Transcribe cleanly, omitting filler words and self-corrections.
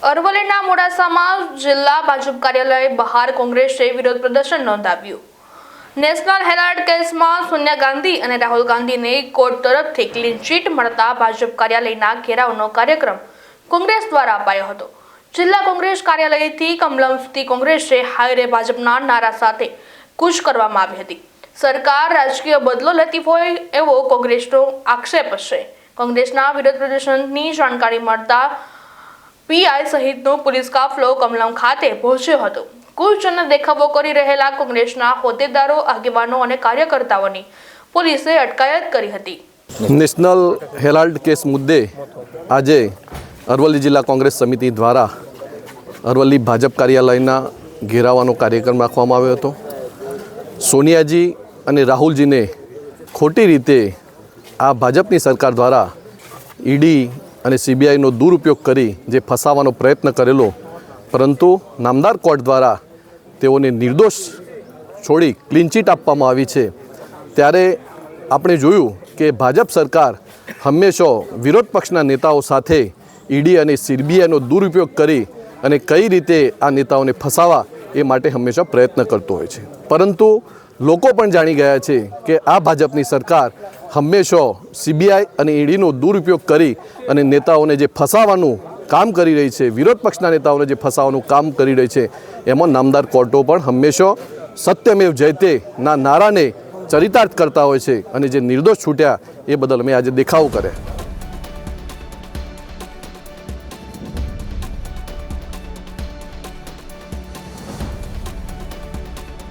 અરવલ્લીના મોડાસામાં જિલ્લા ભાજપ કાર્યાલય બહાર કોંગ્રેસે વિરોધ પ્રદર્શન નોંધાવ્યું। નેશનલ હેરાલ્ડ કેસમાં સોનિયા ગાંધી અને રાહુલ ગાંધીને કોર્ટ તરફથી ક્લીન ચીટ મળતા ભાજપ કાર્યાલયના ઘેરાવનો કાર્યક્રમ કોંગ્રેસ દ્વારા અપાયો હતો। જિલ્લા કોંગ્રેસ કાર્યાલયથી કમલમ સુધી કોંગ્રેસે હાયરે ભાજપના નારા સાથે કૂચ કરવામાં આવી હતી। સરકાર રાજકીય બદલો લેતી હોય એવો કોંગ્રેસનો આક્ષેપ છે। કોંગ્રેસના વિરોધ પ્રદર્શનની જાણકારી મળતા પીઆઈ સહિતનો પોલીસ કાફલો કમલમ ખાતે પહોંચ્યો હતો। કૂચ અને દેખાવો કરી રહેલા કોંગ્રેસના હોદ્દેદારો, આગેવાનો અને કાર્યકર્તાઓની પોલીસે અટકાયત કરી હતી। નેશનલ હેરાલ્ડ કેસ મુદ્દે આજે અરવલ્લી જિલ્લા કોંગ્રેસ સમિતિ દ્વારા અરવલ્લી ભાજપ કાર્યાલયના ઘેરાવાનો કાર્યક્રમ રાખવામાં આવ્યો હતો। સોનિયાજી અને રાહુલજીને ખોટી રીતે આ ભાજપની સરકાર દ્વારા ઈડી અને સીબીઆઈનો દુરુપયોગ કરી જે ફસાવાનો પ્રયત્ન કરેલો, પરંતુ નામદાર કોર્ટ દ્વારા તેઓને નિર્દોષ છોડી ક્લીન ચીટ આપવામાં આવી છે। ત્યારે આપણે જોયું કે ભાજપ સરકાર હંમેશા વિરોધ પક્ષના નેતાઓ સાથે ઈડી અને સીબીઆઈનો દુરુપયોગ કરી અને કઈ રીતે આ નેતાઓને ફસાવા એ માટે હંમેશા પ્રયત્ન કરતો હોય છે। પરંતુ લોકો પણ જાણી ગયા છે કે આ ભાજપની સરકાર હંમેશા સીબીઆઈ અને ઈડીનો દુરુપયોગ કરી અને નેતાઓને જે ફસાવાનું કામ કરી રહી છે, વિરોધ પક્ષના નેતાઓને જે ફસાવાનું કામ કરી રહી છે, એમાં નામદાર કોર્ટો પણ હંમેશા સત્યમેવ જયતેના નારાને ચરિતાર્થ કરતા હોય છે અને જે નિર્દોષ છૂટ્યા એ બદલ અમે આજે દેખાવો કર્યા।